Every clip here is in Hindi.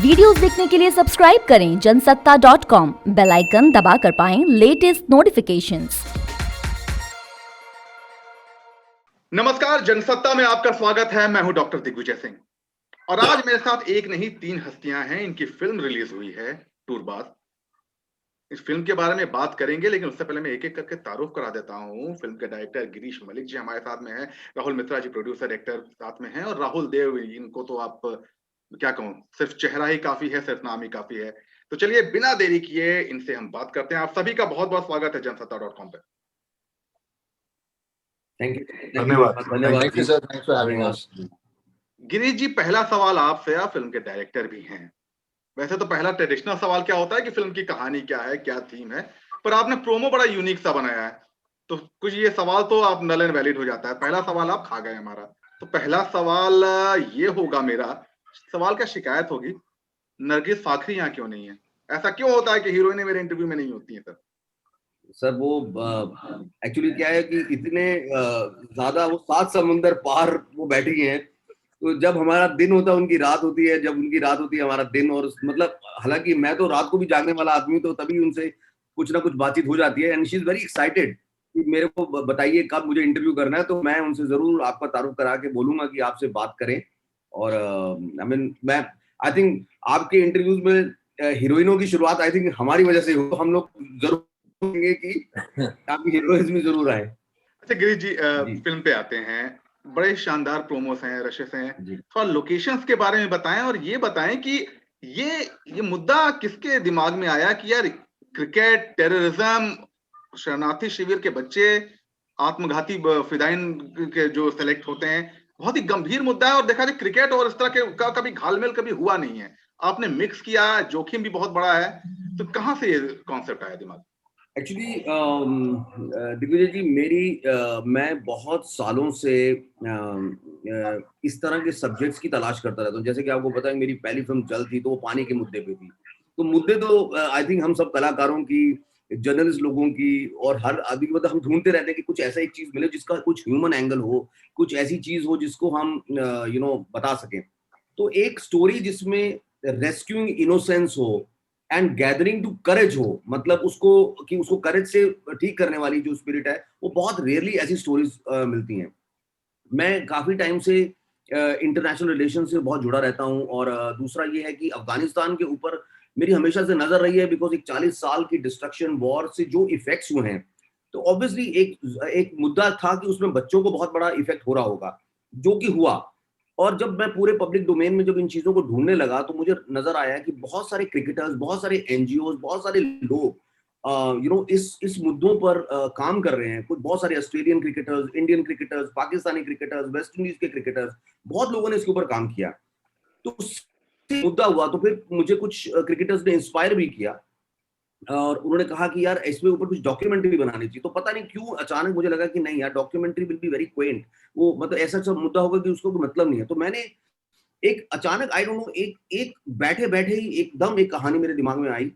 वीडियोस देखने के लिए सब्सक्राइब करें जनसत्ता.com, बेल आइकन दबाकर पाएं लेटेस्ट नोटिफिकेशंस। नमस्कार, जनसत्ता में आपका स्वागत है। मैं हूं डॉक्टर दिग्विजय सिंह और आज मेरे साथ एक नहीं तीन हस्तियां हैं। इनकी फिल्म रिलीज हुई है टूरबाज। इस फिल्म के बारे में बात करेंगे, लेकिन उससे पहले मैं एक एक करके तारुफ करा देता हूं। फिल्म के डायरेक्टर गिरीश मलिक जी हमारे साथ में हैं, राहुल मित्रा जी प्रोड्यूसर एक्टर साथ में हैं और राहुल देव, इनको तो आप क्या कहूं, सिर्फ चेहरा ही काफी है, सिर्फ नाम ही काफी है। तो चलिए बिना देरी किए इनसे हम बात करते हैं। आप सभी का बहुत बहुत स्वागत है जनसत्ता.com पे। थैंक यू, धन्यवाद। Thank you sir, thanks for having us. Girish ji, पहला सवाल आपसे, आप फिल्म के डायरेक्टर भी हैं। वैसे तो पहला ट्रेडिशनल सवाल क्या होता है कि फिल्म की कहानी क्या है, क्या थीम है, पर आपने प्रोमो बड़ा यूनिक सा बनाया है, तो कुछ ये सवाल तो आप नल एंड वैलिड हो जाता है। पहला सवाल आप खा गए हमारा। तो पहला सवाल ये होगा मेरा, सवाल क्या शिकायत होगी, नरगिस फाखरी यहाँ क्यों नहीं है? ऐसा क्यों होता है कि हीरोइनें मेरे इंटरव्यू में नहीं होती है? सर वो एक्चुअली क्या है कि इतने ज्यादा वो 7 समुंदर पार वो बैठी हैं, तो जब हमारा दिन होता है उनकी रात होती है, जब उनकी रात होती है हमारा दिन। और मतलब हालांकि मैं तो रात को भी जागने वाला आदमी, तो तभी उनसे कुछ ना कुछ बातचीट हो जाती है। And she is very excited कि मेरे को बताइए कब मुझे इंटरव्यू करना है, तो मैं उनसे जरूर आपका तारुफ करा के बोलूंगा कि आपसे बात करें। और मैं आई थिंक आपके इंटरव्यूज में हीरोइनों की शुरुआत आई थिंक हमारी वजह से हो, हम लोग जरूर कि आपकी हीरोइंस में जरूर आए। अच्छा गिरीश जी, फिल्म पे आते हैं, बड़े शानदार प्रोमोस हैं, रशेस हैं, थोड़ा लोकेशंस के बारे में बताएं और ये बताएं कि ये मुद्दा किसके दिमाग में आया कि यार क्रिकेट, टेररिज्म, शरणार्थी शिविर के बच्चे, आत्मघाती फिदाइन के जो सेलेक्ट होते हैं, बहुत ही गंभीर मुद्दा है और देखा जाए क्रिकेट और इस तरह के का कभी घालमेल कभी हुआ नहीं है। आपने मिक्स किया, जोखिम भी बहुत बड़ा है, तो कहाँ से ये कॉन्सेप्ट आया दिमाग? एक्चुअली दिग्विजय जी, मैं बहुत सालों से इस तरह के सब्जेक्ट्स की तलाश करता रहता हूँ। जैसे कि आपको पता है मेरी पहली फिल्म जल थी, तो वो पानी के मुद्दे पे थी। तो मुद्दे तो आई थिंक हम सब कलाकारों की, जर्नलिस्ट लोगों की और हर आदमी, मतलब हम ढूंढते रहते हैं कि कुछ ऐसा एक चीज मिले जिसका कुछ ह्यूमन एंगल हो, कुछ ऐसी चीज हो जिसको हम बता सकें। तो एक स्टोरी जिसमें रेस्क्यूइंग इनोसेंस हो एंड गैदरिंग टू करेज हो, मतलब उसको करेज से ठीक करने वाली जो स्पिरिट है, वो बहुत रेयरली ऐसी स्टोरीज मिलती हैं। मैं काफी टाइम से इंटरनेशनल रिलेशन से बहुत जुड़ा रहता हूं। और दूसरा ये है कि अफगानिस्तान के ऊपर मेरी हमेशा से नजर रही है, बिकॉज एक 40 साल की डिस्ट्रक्शन वॉर से जो इफेक्ट्स हुए हैं, तो ऑब्वियसली एक मुद्दा था कि उसमें बच्चों को बहुत बड़ा इफेक्ट हो रहा होगा, जो कि हुआ। और जब मैं पूरे पब्लिक डोमेन में जब इन चीजों को ढूंढने लगा, तो मुझे नजर आया कि बहुत सारे क्रिकेटर्स, बहुत सारे एनजीओ, बहुत सारे लोग इस मुद्दों पर काम कर रहे हैं। कुछ बहुत सारे Australian cricketers, Indian cricketers, Pakistani cricketers, West Indies के क्रिकेटर्स, बहुत लोगों ने इसके ऊपर काम किया। तो उससे मुद्दा हुआ, तो फिर मुझे कुछ क्रिकेटर्स ने इंस्पायर भी किया और उन्होंने कहा कि यार इसके ऊपर कुछ डॉक्यूमेंट्री बनानी चाहिए। तो पता नहीं क्यों अचानक मुझे लगा कि नहीं यार, documentary will be very Quint, वो मतलब ऐसा सब मुद्दा होगा कि उसको कोई मतलब नहीं है। तो मैंने एक अचानक, आई डोंट नो, एक बैठे बैठे ही एकदम एक कहानी मेरे दिमाग में आई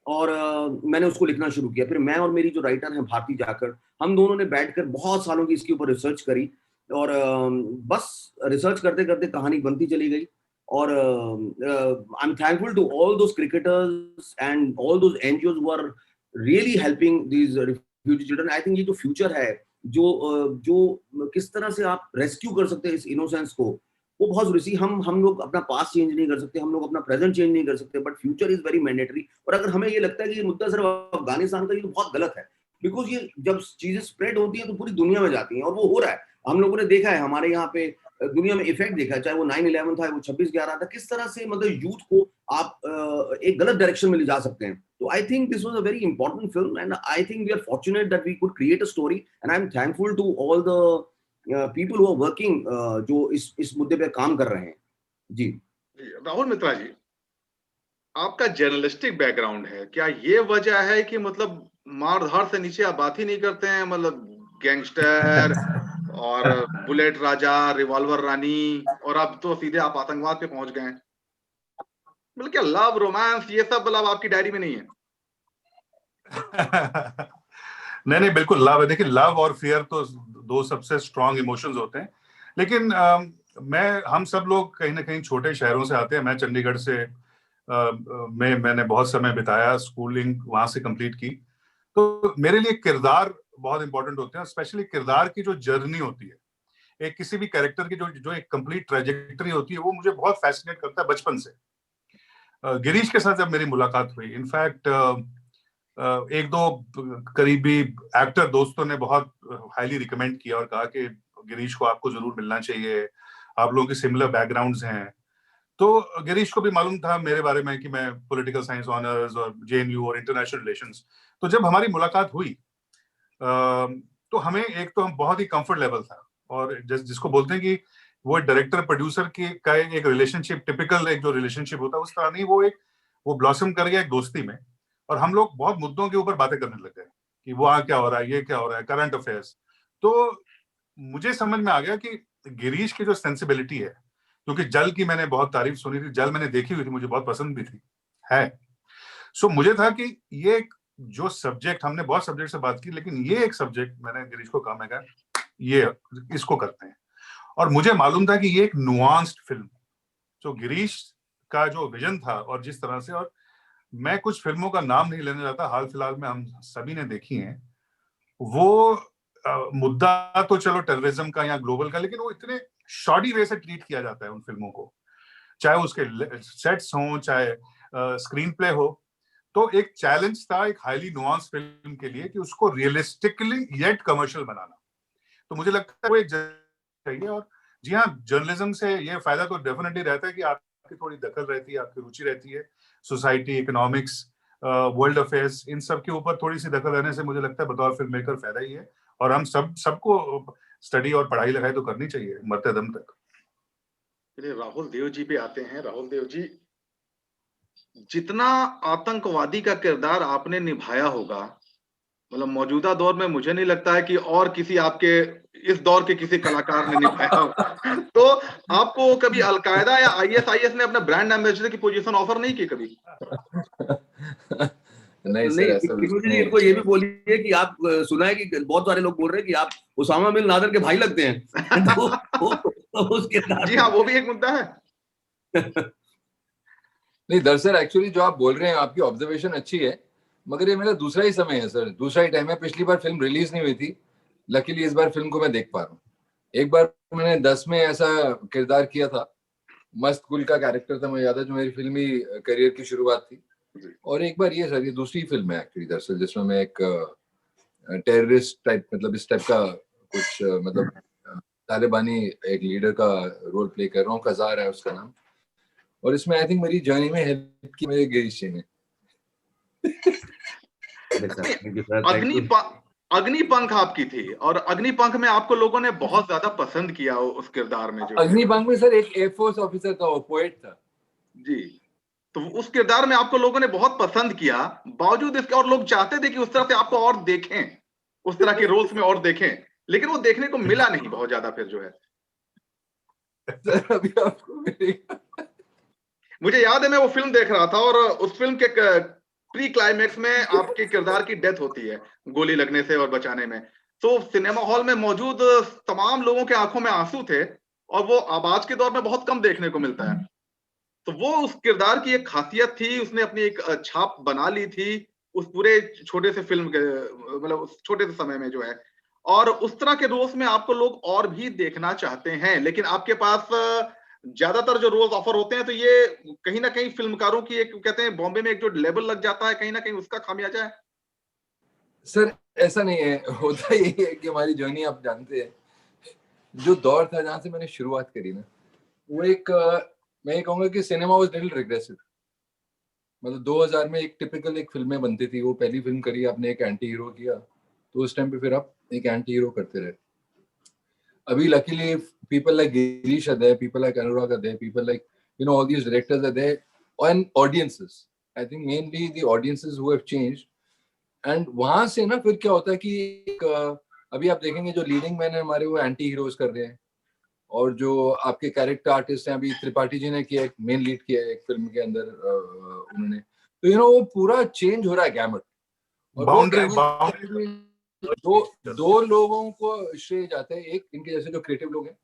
और मैंने उसको लिखना शुरू किया। फिर मैं और मेरी जो राइटर है भारती जाकर, हम दोनों ने बैठकर बहुत सालों की इसके ऊपर रिसर्च करी और बस रिसर्च करते करते कहानी बनती चली गई। और I am thankful to all those cricketers and all those NGOs who are really helping these refugee children. I think ये जो फ्यूचर है, जो किस तरह से आप रेस्क्यू कर सकते हैं इस इनोसेंस को, वो बहुत जरूरी सी। हम लोग अपना पास्ट चेंज नहीं कर सकते, हम लोग अपना प्रेजेंट चेंज नहीं कर सकते, but future is very mandatory. और अगर हमें ये लगता है कि ये मुद्दा सिर्फ अफगानिस्तान का, ये तो बहुत गलत है, बिकॉज ये जब चीजें स्प्रेड होती हैं तो पूरी दुनिया में जाती हैं, और वो हो रहा है। हम लोगों ने देखा है हमारे यहाँ पे दुनिया में इफेक्ट देखा है, चाहे वो 9/11 था, वो 26/11 था, किस तरह से मतलब यूथ को आप एक गलत डायरेक्शन में ले जा सकते हैं। तो I think this was a very important film and I think we are fortunate that we could create a story and I am thankful to all the people who are working, जो इस मुद्दे पे काम कर रहे हैं। जी राहुल मित्रा जी, आपका जर्नलिस्टिक बैकग्राउंड है, क्या ये वजह है कि मतलब मार-धाड़ से नीचे आप बात ही नहीं करते हैं? मतलब गैंगस्टर और बुलेट राजा, रिवॉल्वर रानी, और अब तो सीधे आप आतंकवाद पे पहुंच गए हैं। मतलब क्या लव, रोमांस, ये सब मतलब आपकी डायरी में नहीं है? नहीं नहीं, बिल्कुल लव है। देखिए, लव और फियर तो दो सबसे स्ट्रॉन्ग इमोशंस होते हैं। लेकिन हम सब लोग कहीं ना कहीं छोटे शहरों से आते हैं। मैं चंडीगढ़ से में मैंने बहुत समय बिताया, स्कूलिंग वहां से कंप्लीट की। तो मेरे लिए किरदार बहुत इंपॉर्टेंट होते हैं, स्पेशली किरदार की जो जर्नी होती है, एक किसी भी कैरेक्टर की जो जो एक कंप्लीट ट्रेजेक्टरी होती है, वो मुझे बहुत फैसिनेट करता है बचपन से। गिरीश के साथ जब मेरी मुलाकात हुई, इनफैक्ट एक दो करीबी एक्टर दोस्तों ने बहुत हाईली रिकमेंड किया और कहा कि गिरीश को आपको जरूर मिलना चाहिए, आप लोगों के सिमिलर बैकग्राउंड्स हैं। तो गिरीश को भी मालूम था मेरे बारे में कि मैं पॉलिटिकल साइंस ऑनर्स और जेएनयू और इंटरनेशनल रिलेशंस। तो जब हमारी मुलाकात हुई तो हमें एक तो हम बहुत ही कंफर्ट लेवल था, और जिसको बोलते हैं कि वो डायरेक्टर प्रोड्यूसर की का एक रिलेशनशिप, टिपिकल एक जो रिलेशनशिप होता है उस तरह नहीं, वो ब्लॉसम कर गया एक दोस्ती में। और हम लोग बहुत मुद्दों के ऊपर बातें करने लग गए कि वहाँ क्या हो रहा है, ये क्या हो रहा है, करंट अफेयर्स। तो मुझे समझ में आ गया कि गिरीश की जो सेंसिबिलिटी है, क्योंकि जल की मैंने बहुत तारीफ सुनी थी, जल मैंने देखी हुई थी, मुझे बहुत पसंद भी थी है। सो मुझे था कि ये जो सब्जेक्ट, हमने बहुत सब्जेक्ट से बात की, लेकिन ये एक सब्जेक्ट मैंने गिरीश को कहा, मैं कहा ये इसको करते हैं। और मुझे मालूम था कि ये एक नुआंस्ड फिल्म, जो गिरीश का जो विजन था और जिस तरह से, और मैं कुछ फिल्मों का नाम नहीं लेने जाता, हाल फिलहाल में हम सभी ने देखी हैं, वो मुद्दा तो चलो टेररिज्म का या ग्लोबल का, लेकिन वो इतने शॉर्टी वे से ट्रीट किया जाता है उन फिल्मों को, चाहे उसके सेट्स हों, चाहे स्क्रीन प्ले हो। तो एक चैलेंज था एक हाईली नुआंस फिल्म के लिए कि उसको रियलिस्टिकली येट कमर्शियल बनाना। तो मुझे लगता है वो एक चाहिए। और जी हाँ, जर्नलिज्म से ये फायदा तो डेफिनेटली रहता है कि आपकी थोड़ी दखल रहती है, आपकी रुचि रहती है, सोसाइटी, इकोनॉमिक्स, वर्ल्ड अफेयर्स, इन सब के ऊपर थोड़ी सी दखल रहने से मुझे लगता है बतौर फिल्म मेकर फायदा ही है। और हम सबको स्टडी और पढ़ाई लिखाई तो करनी चाहिए मरते दम तक। चलिए राहुल देव जी पे आते हैं। राहुल देव जी, जितना आतंकवादी का किरदार आपने निभाया होगा, मतलब मौजूदा दौर में मुझे नहीं लगता है कि और किसी आपके इस दौर के किसी कलाकार ने निभाया होगा। तो आपको कभी अलकायदा या आईएसआईएस ने अपना ब्रांड एम्बेसडर की पोजीशन ऑफर नहीं की कभी? नहीं सर, नहीं, ऐसा दिग्विजय जी, इनको ये भी बोलिए कि आप सुना है कि बहुत सारे लोग बोल रहे हैं कि आप उसामा बिन लादेन के भाई लगते हैं। तो उसके जी हाँ, वो भी एक मुद्दा है। नहीं, दरअसल एक्चुअली जो आप बोल रहे हैं, आपकी ऑब्जर्वेशन अच्छी है, मगर ये मेरा दूसरा ही समय है सर, दूसरा ही टाइम है। पिछली बार फिल्म रिलीज नहीं हुई थी, लकीली इस बार फिल्म को मैं देख पा रहा हूँ। एक बार मैंने 10 में ऐसा किरदार किया था, मस्त गुल का कैरेक्टर था, मुझे याद है, जो मेरी फिल्मी करियर की शुरुआत थी। और एक बार ये सर, ये दूसरी फिल्म है एक्चुअली दरअसल, जिसमें मैं एक टेररिस्ट टाइप, मतलब इस टाइप का कुछ, मतलब तालिबानी एक लीडर का रोल प्ले कर रहा हूँ, कजार है उसका नाम। और इसमें आई थिंक मेरी जर्नी में हेल्प की मेरे गिरीश जी ने। अग्निपंख आपकी थी, और अग्निपंख में आपको लोगों ने बहुत ज्यादा पसंद किया उस किरदार में। जो अग्निपंख में सर एक एयरफोर्स ऑफिसर था, वो पोएट था जी, तो उस किरदार में आपको लोगों ने बहुत पसंद किया, बावजूद इसके, और लोग चाहते थे कि उस तरह से आपको और देखें, उस तरह के रोल्स में और देखें, लेकिन वो देखने को मिला नहीं बहुत ज्यादा। फिर जो है सर, अभी आपको मिलेगा। मुझे याद है, मैं वो फिल्म देख रहा था, और उस फिल्म के प्री क्लाइमेक्स में आपके किरदार की डेथ होती है गोली लगने से और बचाने में। तो सिनेमा हॉल में मौजूद तमाम लोगों के आंखों में आंसू थे, और वो आवाज के दौर में बहुत कम देखने को मिलता है। तो वो उस किरदार की एक खासियत थी, उसने अपनी एक छाप बना ली थी उस पूरे छोटे से फिल्म के, मतलब उस छोटे से समय में जो है। और उस तरह के रोल्स में आपको लोग और भी देखना चाहते हैं, लेकिन आपके पास ज्यादातर जो रोल्स ऑफर होते हैं, तो ये कहीं ना कहीं फिल्मकारों की एक, कहते हैं बॉम्बे में एक जो लेवल लग जाता है, कहीं ना कहीं उसका खामियाजा है। सर ऐसा नहीं है, होता यही है कि हमारी जर्नी आप जानते हैं, जो दौर था जहां से मैंने शुरुआत करी ना, वो एक, मैं ये कहूंगा कि सिनेमा वाज लिटिल रिग्रेसिव। मतलब 2000 में एक टिपिकल एक फिल्में बनती थी, वो पहली फिल्म करी आपने, एक एंटी हीरो किया, तो उस टाइम पे फिर आप एक एंटी हीरो करते रहे। अभी luckily people like Girish are there, people like Anurag are there, people like, you know, all these directors are there, and audiences. I think mainly the audiences who have changed. And वहां से ना फिर क्या होता है कि अभी आप देखेंगे जो लीडिंग मैन है हमारे, वो एंटी हीरोज कर रहे हैं, और जो आपके कैरेक्टर आर्टिस्ट हैं, अभी त्रिपाठी जी ने किया, एक मेन लीड किया है एक फिल्म के अंदर उन्होंने, तो यू नो वो पूरा चेंज हो रहा है गैमट। बाउंड्री दो लोगों को श्रेय जाता है, एक इनके जैसे जो क्रिएटिव लोग हैं,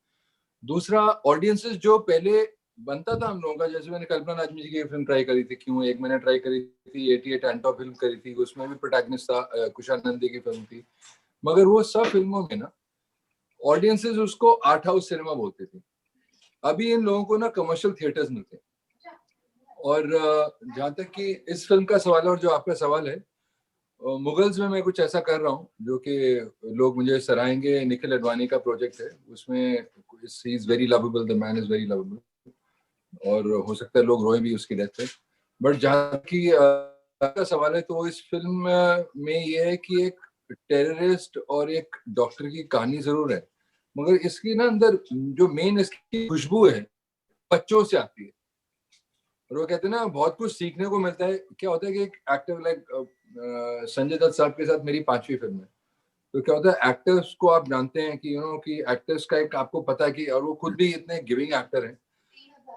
दूसरा ऑडियंसेस जो पहले बनता था हम लोगों का। जैसे मैंने कल्पना राजमी जी की फिल्म ट्राई करी थी क्यों, एक मैंने ट्राई करी थी 88 एंटो फिल्म करी थी, उसमें भी प्रोटैगनिस्ट था कुशाल नंदी की फिल्म थी। मगर वो सब फिल्मों में ना ऑडियंसेस उसको आर्ट हाउस सिनेमा बोलते थे। अभी इन लोगों को ना कमर्शियल थिएटर्स मिलते हैं। और जहाँ तक कि इस फिल्म का सवाल है और जो आपका सवाल है, मुगल्स में मैं कुछ ऐसा कर रहा हूँ जो कि लोग मुझे सराहेंगे। निखिल अडवाणी का प्रोजेक्ट है, उसमें ही is very lovable, the man is very lovable, और हो सकता है लोग रोए भी उसकी डेथ पे। बट जहाँ की का सवाल है, तो इस फिल्म में ये है कि एक टेररिस्ट और एक डॉक्टर की कहानी जरूर है, मगर इसकी ना अंदर जो मेन इसकी खुशबू है बच्चों से आती है। और वो कहते हैं ना बहुत कुछ सीखने को मिलता है। क्या होता है कि एक एक्टर लाइक संजय दत्त साहब के साथ मेरी 5वीं फिल्म है, तो क्या होता है एक्टर्स को आप जानते हैं कि कि एक्टर्स का एक आपको पता है कि, और वो खुद भी इतने गिविंग एक्टर हैं,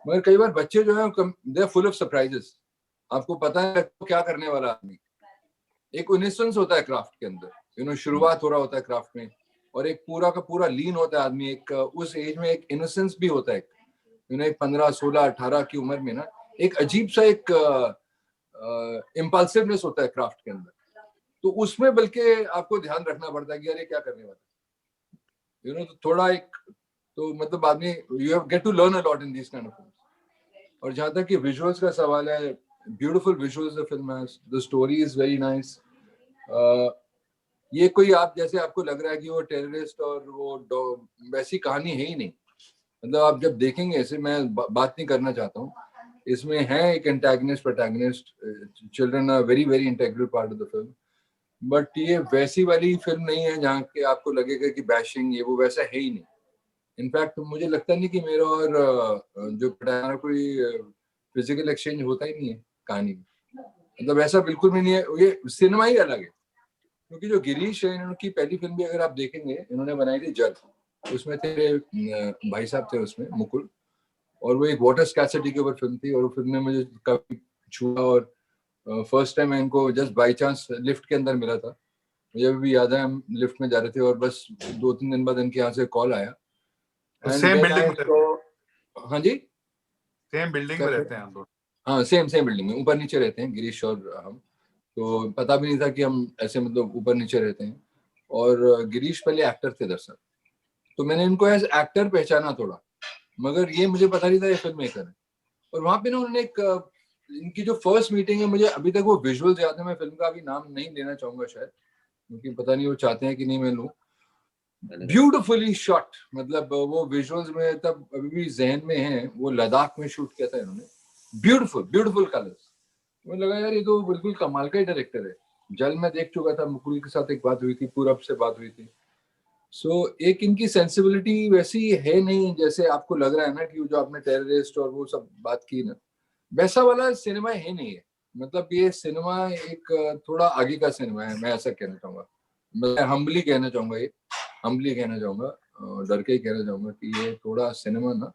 मगर कई बार बच्चे जो है they are full of surprises. आपको पता है तो क्या करने वाला आदमी। एक इनोसेंस होता है क्राफ्ट के अंदर, शुरुआत हो रहा होता है क्राफ्ट में, और एक पूरा का पूरा लीन होता है आदमी। एक उस एज में एक इनोसेंस भी होता है, एक 15, 16, 18 की उम्र में ना एक अजीब सा एक इम्पल्सिवनेस होता है क्राफ्ट के अंदर। तो उसमें बल्कि आपको ध्यान रखना पड़ता है कि यार ये क्या करने वाला है, तो थोड़ा एक तो मतलब आदमी you have get to learn a lot in this kind of films. और जहाँ तक कि विजुअल्स का सवाल है, beautiful visuals the film has, the story is very nice. ये कोई आप जैसे आपको लग रहा है कि वो टेररिस्ट और वो वैसी कहानी है ही नहीं। मतलब आप जब देखेंगे ऐसे, मैं बात नहीं करना चाहता हूँ, इसमें है एक antagonist protagonist, children are very very integral part of the film. But ये वैसी वाली फिल्म नहीं है जहाँ के आपको लगेगा कि बैशिंग ये वो, वैसा है ही नहीं। इनफैक्ट मुझे लगता नहीं कि मेरा और जो पटाना कोई फिजिकल एक्सचेंज होता ही नहीं है कहानी में। मतलब ऐसा बिल्कुल भी नहीं है, ये सिनेमा ही अलग है। क्योंकि जो गिरीश है, इनकी पहली फिल्म भी अगर आप देखेंगे, इन्होंने बनाई थी जज, उसमें थे भाई साहब थे उसमें मुकुल, और वो एक वाटर स्कैसिटी के ऊपर फिल्म थी, और वो फिल्म ने मुझे काफी छुआ। और फर्स्ट टाइम मैं इनको जस्ट बाई चांस लिफ्ट के अंदर मिला था, मुझे अभी भी याद है। हम लिफ्ट में जा रहे थे और बस 2-3 दिन बाद इनके यहाँ से कॉल आया। सेम बिल्डिंग में रहते हैं। हाँ जी, सेम बिल्डिंग में रहते हैं हम दोनों। हाँ सेम बिल्डिंग में ऊपर नीचे रहते हैं गिरीश और हम। तो पता भी नहीं था कि हम ऐसे मतलब ऊपर नीचे रहते हैं। और गिरीश पहले एक्टर थे दरअसल, तो मैंने इनको एज एक्टर पहचाना थोड़ा, मगर ये मुझे पता नहीं था ये फिल्म मेकर है। और वहां पे ना उन्होंने एक इनकी जो फर्स्ट मीटिंग है, मुझे अभी तक वो विजुअल्स याद है। मैं फिल्म का अभी नाम नहीं लेना चाहूंगा शायद, क्योंकि पता नहीं वो चाहते हैं कि नहीं मैं लूं। ब्यूटिफुली शॉट, मतलब वो विजुअल्स में तब अभी भी जहन में है, वो लद्दाख में शूट किया था इन्होंने। Beautiful beautiful colours. मुझे लगा यार ये तो बिल्कुल कमाल का ही डायरेक्टर है। जल में देख चुका था, मुकुल के साथ एक बात हुई थी, पूरब से बात हुई थी। एक इनकी सेंसिबिलिटी वैसी है नहीं जैसे आपको लग रहा है ना, कि जो आपने टेररिस्ट और वो सब बात की ना, वैसा वाला सिनेमा है नहीं है। मतलब ये सिनेमा एक थोड़ा आगे का सिनेमा है, मैं ऐसा कहना चाहूंगा। मैं हम्बली कहना चाहूंगा, ये हम्बली कहना चाहूंगा, डर के ही कहना चाहूंगा कि ये थोड़ा सिनेमा ना,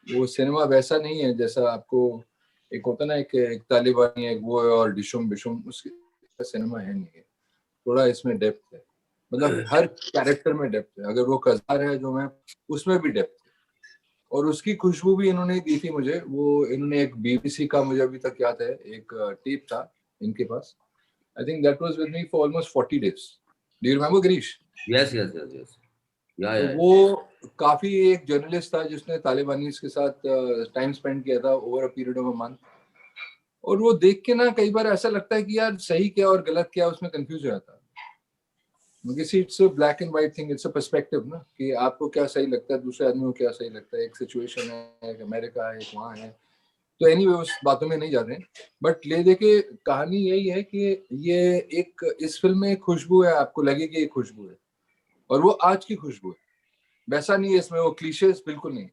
वो सिनेमा वैसा नहीं है जैसा आपको एक होता ना, एक तालिबानी, एक वो और डिशुम बिशुम, उसका सिनेमा है नहीं है। थोड़ा इसमें डेप्थ है, मतलब हर कैरेक्टर में डेप्थ है। अगर वो कजार है जो मैं, उसमें भी डेप्थ है। और उसकी खुशबू भी इन्होंने दी थी मुझे। वो इन्होंने एक बीबीसी का, मुझे अभी तक याद है, एक टेप था इनके पास। I think that was with me for almost 40 days। Do you remember Girish? Yes yes yes yes, या तो वो काफी एक जर्नलिस्ट था जिसने तालिबानीज के साथ टाइम स्पेंड किया था over a period of a month. और वो देख के ना कई बार ऐसा लगता है कि यार सही क्या और गलत क्या, उसमें कंफ्यूज हो जाता है। क्योंकि it's a black and white thing, it's a perspective ना, कि आपको क्या सही लगता है, दूसरे आदमी को क्या सही लगता है। एक सिचुएशन है, एक अमेरिका है, एक वहाँ है। तो एनीवे उस बातों में नहीं जा रहे हैं। बट ले देके कहानी यही है कि ये एक इस फिल्म में एक खुशबू है, आपको लगे कि एक खुशबू है, और वो आज की खुशबू है। वैसा नहीं है इसमें, वो क्लीशेस बिल्कुल नहीं,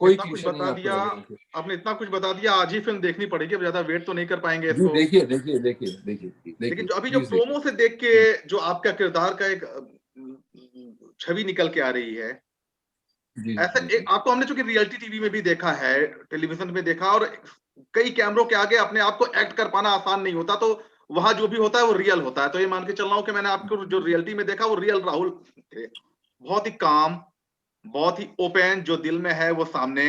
कोई इतना कुछ क्लीशे नहीं बता आपको दिया लगेगा। आपने, इतना कुछ बता दिया, आज ही फिल्म देखनी पड़ेगी, अब ज्यादा वेट तो नहीं कर पाएंगे जी इसको। देखिए देखिए देखिए देखिए लेकिन देखिए, जो अभी जो प्लीज देखिए। प्रोमो से देख के जो आपका किरदार का एक छवि निकल के आ रही है, जी ऐसा जी एक जी आपको हमने चूंकि रियलिटी टीवी में भी देखा है, टेलीविजन में देखा, और कई कैमरों के आगे अपने आप को एक्ट कर पाना आसान नहीं होता, तो वहां जो भी होता है वो रियल होता है। तो ये मान के चल रहा हूं कि मैंने आपको जो रियलिटी में देखा वो रियल राहुल थे। बहुत ही काम, बहुत ही ओपन, जो दिल में है वो सामने,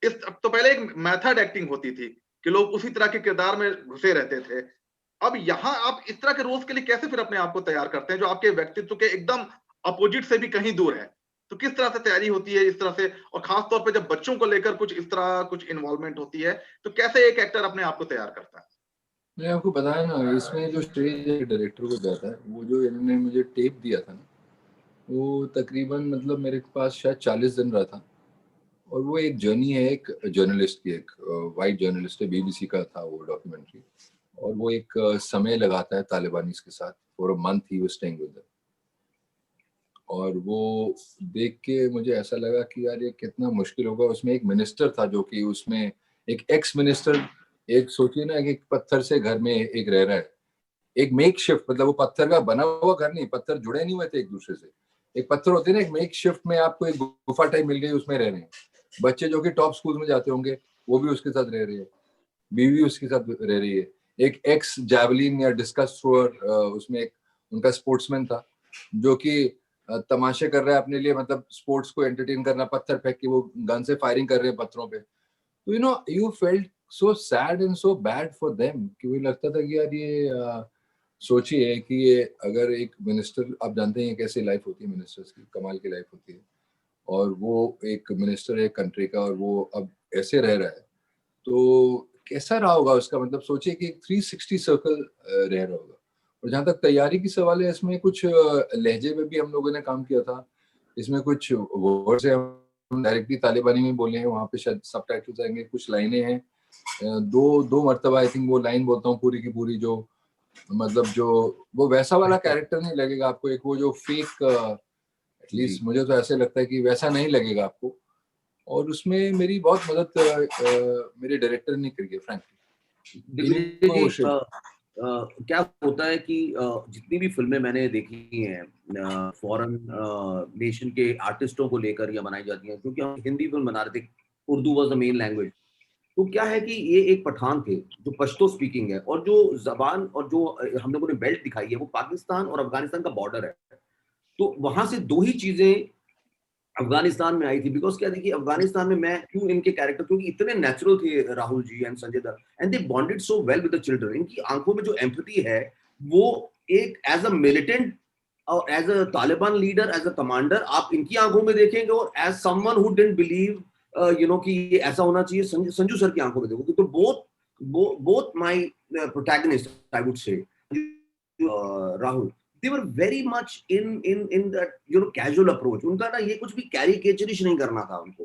इस तो पहले एक मेथड एक्टिंग होती थी कि लोग उसी तरह के किरदार में घुसे रहते थे। अब यहाँ आप इस तरह के रोल्स के लिए कैसे फिर अपने आप को तैयार करते हैं जो आपके व्यक्तित्व के एकदम अपोजिट से भी कहीं दूर है? तो किस तरह से तैयारी होती है इस तरह से, और खास तौर पे जब बच्चों को लेकर कुछ इस तरह कुछ इन्वॉल्वमेंट होती है, तो कैसे एक एक्टर अपने आप को तैयार करता है? मैंने आपको बताया ना, इसमें जो स्टेज डायरेक्टर को जाता है, वो जो इन्होंने मुझे टेप दिया था ना, वो तकरीबन मतलब मेरे पास शायद 40 दिन रहा था। और वो एक जर्नी है एक जर्नलिस्ट की, एक वाइट जर्नलिस्ट है, बीबीसी का था वो डॉक्यूमेंट्री। और वो एक समय लगाता है तालिबानीज के साथ, for a month he was staying with them. और वो देख के मुझे ऐसा लगा कि यार ये कितना मुश्किल होगा। उसमें एक मिनिस्टर था जो कि उसमें एक एक्स मिनिस्टर, एक सोचिए ना कि एक पत्थर से घर में एक रह रहा है, एक मेक शिफ्ट, मतलब वो पत्थर का बना हुआ घर नहीं, पत्थर जुड़े नहीं हुए थे एक दूसरे से, एक पत्थर होते हैं ना, एक मेक शिफ्ट में आपको एक गुफा टाइप मिल गई, उसमें रह रहे हैं। बच्चे जो कि टॉप स्कूल में जाते होंगे वो भी उसके साथ रह रही है, बीवी उसके साथ रह रही है। एक एक्स जैवलिन या डिस्कस थ्रोअर, उसमें एक उनका स्पोर्ट्समैन था जो कि तमाशे कर रहा है अपने लिए, मतलब स्पोर्ट्स को एंटरटेन करना, पत्थर फेंक के वो गन से फायरिंग कर रहे हैं पत्थरों पे। तो you felt so sad and so bad for them कि मुझे लगता था कि यार ये सोचिए कि ये अगर एक मिनिस्टर, आप जानते हैं कैसी लाइफ होती है मिनिस्टर्स की, कमाल की लाइफ होती है, और वो एक मिनिस्टर है कंट्री का और वो अब ऐसे रह रहा है, तो कैसा रहा होगा उसका, मतलब सोचिए कि 360 सर्कल रह रहा होगा। और जहाँ तक तैयारी की सवाल है, इसमें कुछ लहजे में भी हम लोगों ने काम किया था, इसमें कुछ वर्ड से हम डायरेक्टली तालिबानी में बोले हैं, वहाँ पे शायद सबटाइटल्स आएंगे, कुछ लाइनें हैं, दो मर्तबा आई थिंक वो लाइन बोलता हूँ पूरी की पूरी, जो मतलब जो वो वैसा वाला कैरेक्टर नहीं लगेगा आपको, एक वो जो फेक, एटलीस्ट मुझे तो ऐसे लगता है कि वैसा नहीं लगेगा आपको। और उसमें मेरी बहुत मदद मेरे डायरेक्टर ने करी है फ्रैंकली। दिग्विजय जी, क्या होता है कि जितनी भी फिल्में मैंने देखी हैं फॉरेन नेशन के आर्टिस्टों को लेकर या बनाई जाती हैं, क्योंकि हम हिंदी फिल्म बना रहे थे, Urdu was the main language, तो क्या है कि ये एक पठान थे जो पश्तो स्पीकिंग है, और जो जबान और जो हम लोगों ने बेल्ट दिखाई है वो पाकिस्तान और अफगानिस्तान का बॉर्डर है। तो वहां से दो ही चीजें अफगानिस्तान में आई थी, बिकॉज क्या देखिए अफगानिस्तान में मैं क्यों इनके कैरेक्टर, क्योंकि इतने नेचुरल थे Rahul ji and Sanjay Dutt, and they bonded so well with the children. इनकी आंखों में जो एम्पैथी है वो एक एज अ मिलिटेंट और as a Taliban leader, as a commander आप इनकी आंखों में देखेंगे, और as someone who didn't believe कि ये ऐसा होना चाहिए संजू सर की आंखों में देखोगे। तो both my protagonist I would say Rahul, they were very much in that casual approach। उनका ना ये कुछ भी कैरिकेचरिश नहीं करना था उनको।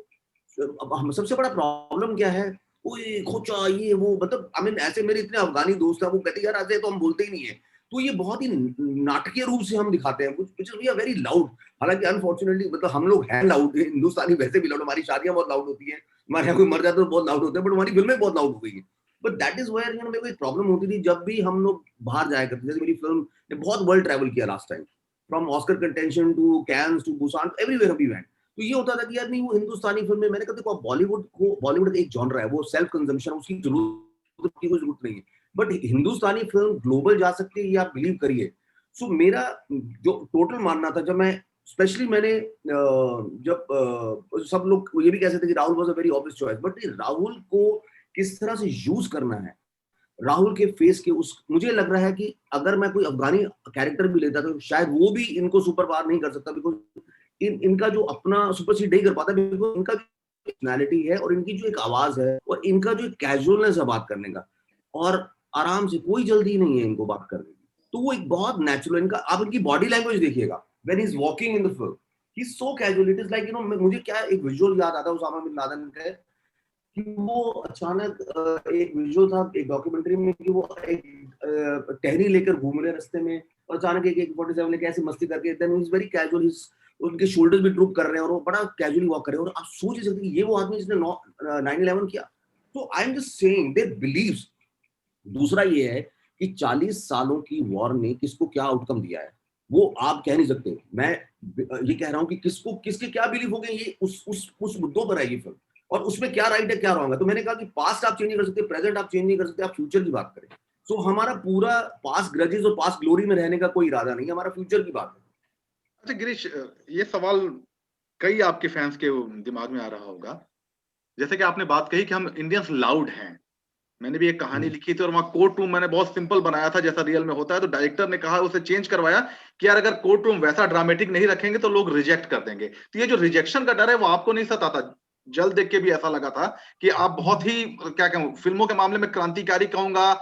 अब हम सबसे बड़ा प्रॉब्लम क्या है, ओए खोचा ये वो, मतलब आई मीन ऐसे मेरे इतने अफगानी दोस्त हैं, वो कहते यार ऐसे तो हम बोलते ही नहीं है, तो ये बहुत ही नाटकीय रूप से हम दिखाते हैं, which is we are very loud। हालांकि अनफॉर्चुनेटली मतलब हम लोग हैं लाउड, हिंदुस्तानी वैसे भी लाउड, हमारी शादियां बहुत लाउड होती हैं, हमारे यहाँ कोई मर जाता है तो बहुत लाउड होते हैं, बट हमारी फिल्में बहुत लाउड हो गई है। बट दैट इज वेयर मेरे को एक प्रॉब्लम होती थी जब भी हम लोग बाहर जाया करते थे। जैसे मेरी फिल्म ने बहुत वर्ल्ड ट्रैवल किया last time, from Oscar contention to Cannes to Busan, everywhere we went. तो ये होता था कि यार नहीं वो हिंदुस्तानी फिल्म में, मैंने कहा देखो बॉलीवुड एक जॉनर है, वो सेल्फ कंजम्पशन, उसकी जरूरत की कोई जरूरत नहीं है, बट हिंदुस्तानी फिल्म ग्लोबल जा सकती है, ये आप बिलीव करिए। सो मेरा जो टोटल मानना था, जब मैं स्पेशली मैंने जब सब लोग ये भी कह सकते कि Rahul was a very obvious choice, but Rahul को किस तरह से यूज करना है, राहुल के फेस के उस, मुझे लग रहा है कि अगर मैं कोई अफगानी कैरेक्टर भी लेता तो शायद वो भी इनको सुपर पावर नहीं कर सकता, बिकॉज इनका जो अपना सुपरसीड नहीं कर पाता, बिकॉज इनका पर्सनैलिटी है और इनकी जो एक आवाज है और इनका जो कैजुअलनेस है बात करने का, और आराम से, कोई जल्दी नहीं है इनको बात करने की, तो वो एक बहुत नेचुरल, इनका आप इनकी बॉडी लैंग्वेज देखिएगा when he is walking in the film, he is so casual, it is like मुझे क्या एक विजुअल याद आता है उसामा बिन लादेन का, कि वो अचानक एक विजुअल था एक डॉक्यूमेंट्री में कि वो एक टहनी लेकर घूम रहे रास्ते में, और अचानक एक 47 लेके ऐसी मस्ती करके, then he is very casual, उनके शोल्डर्स भी ड्रूप कर रहे हैं और वो बड़ा कैजुअली वॉक कर रहे हैं, और आप सोच ही सकते हैं ये वो आदमी जिसने 9/11 किया। तो I am just saying they believes. दूसरा ये है कि 40 सालों की वॉर ने किसको क्या आउटकम दिया है वो आप कह नहीं सकते। मैं ये कह रहा हूं कि किसको किसके क्या बिलीव हो गए, ये उस मुद्दों पर है ये फिल्म, और उसमें क्या राइट है क्या रॉन्ग है। तो मैंने कहा कि पास्ट आप चेंज नहीं कर सकते, प्रेजेंट आप चेंज नहीं कर सकते, आप फ्यूचर की बात करें। सो हमारा पूरा पास्ट ग्रजेस और पास्ट ग्लोरी में रहने का कोई इरादा नहीं है, हमारा फ्यूचर की बात है। अच्छा गिरीश, ये सवाल कई आपके फैंस के दिमाग में आ रहा होगा, जैसे कि आपने बात कही कि हम इंडियंस लाउड हैं, मैंने भी एक कहानी लिखी थी और वहां कोर्ट रूम मैंने बहुत सिंपल बनाया था जैसा रियल में होता है, तो डायरेक्टर ने कहा, उसे चेंज करवाया कि यार अगर कोर्ट रूम वैसा ड्रामेटिक नहीं रखेंगे तो लोग रिजेक्ट कर देंगे। तो ये जो रिजेक्शन का डर है वो आपको नहीं सताता? जल्द देख के भी ऐसा लगा था कि आप बहुत ही, क्या कहूं, फिल्मों के मामले में क्रांतिकारी कहूंगा,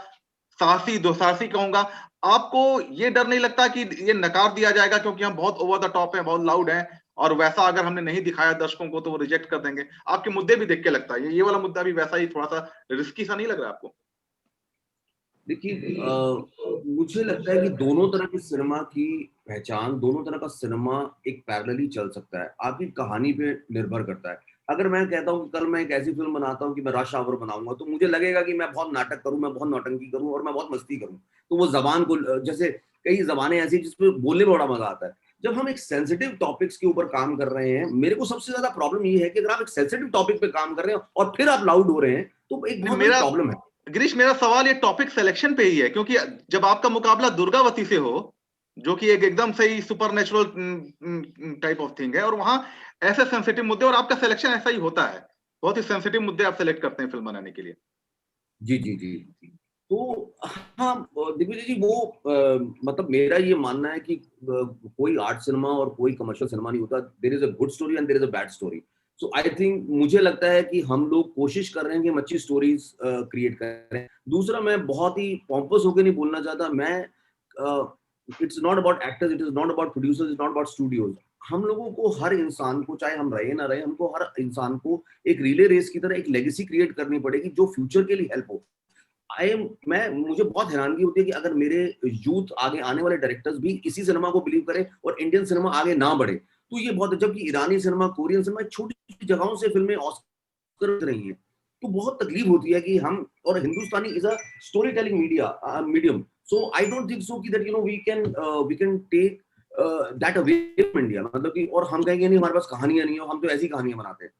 साहसी, दुस्साहसी कहूंगा, आपको ये डर नहीं लगता कि ये नकार दिया जाएगा क्योंकि हम बहुत ओवर द टॉप हैं, बहुत लाउड हैं, और वैसा अगर हमने नहीं दिखाया दर्शकों को तो वो रिजेक्ट कर देंगे? आपके मुद्दे भी देख के लगता है ये वाला मुद्दा भी वैसा ही थोड़ा सा रिस्की सा नहीं लग रहा आपको? देखिए, मुझे लगता है कि दोनों तरह की सिनेमा की पहचान, दोनों तरह का सिनेमा एक पैरेलली चल सकता है, आपकी कहानी पे निर्भर करता है। अगर मैं कहता हूँ कि कल मैं एक ऐसी फिल्म बनाता हूँ कि मैं रश आवर बनाऊंगा, तो मुझे लगेगा कि मैं बहुत नाटक करूँ, मैं बहुत नौटंकी करूँ और मैं बहुत मस्ती करूँ, तो वो जबान को, जैसे कई जबानें ऐसी जिसपे बोलने में बड़ा मजा आता है। जब हम एक सेंसिटिव टॉपिक्स के ऊपर काम कर रहे हैं, मेरे को सबसे ज्यादा प्रॉब्लम ये है कि अगर आप एक सेंसिटिव टॉपिक पे काम कर रहे हैं और फिर आप लाउड हो रहे हैं, तो एक बहुत बड़ी मेरा प्रॉब्लम है। गिरीश, मेरा सवाल ये टॉपिक सिलेक्शन पे ही है, क्योंकि जब आपका मुकाबला दुर्गावती से हो, जो कि एक एकदम सही सुपरनेचुरल टाइप ऑफ थिंग है, और वहां ऐसे सेंसिटिव मुद्दे, और आपका सिलेक्शन ऐसा ही होता है, बहुत ही सेंसिटिव मुद्दे आप सेलेक्ट करते हैं फिल्म बनाने के लिए। जी, जी, जी। तो हाँ, दिग्विजय जी, वो मतलब मेरा ये मानना है कि कोई आर्ट सिनेमा और कोई कमर्शियल सिनेमा नहीं होता। There is a good story and there is a bad story. So I think, मुझे लगता है कि हम लोग कोशिश कर रहे हैं कि हम अच्छी स्टोरीज़ क्रिएट करें। दूसरा, मैं बहुत ही पोम्पस होके नहीं बोलना चाहता। It's not about actors, it is not about producers, it's not about Studios. हम लोगों को, हर इंसान को, चाहे हम रहे ना रहे, हमको हर इंसान को एक रिले रेस की तरह एक लेगेसी क्रिएट करनी पड़ेगी जो फ्यूचर के लिए हेल्प हो। मुझे बहुत हैरानगी होती है कि अगर मेरे यूथ, आगे आने वाले डायरेक्टर्स भी इसी सिनेमा को बिलीव करें और इंडियन सिनेमा आगे ना बढ़े, तो ये बहुत, जबकि ईरानी सिनेमा, कोरियन सिनेमा छोटी जगहों से फिल्में ऑस्कर रही हैं, तो बहुत तकलीफ होती है कि हम, और Hindustani is a story telling medium, so I don't think so कि that we can take that away from India, मतलब कि, और हम कहेंगे नहीं हमारे पास कहानियां नहीं है, हम तो ऐसी कहानियां बनाते हैं।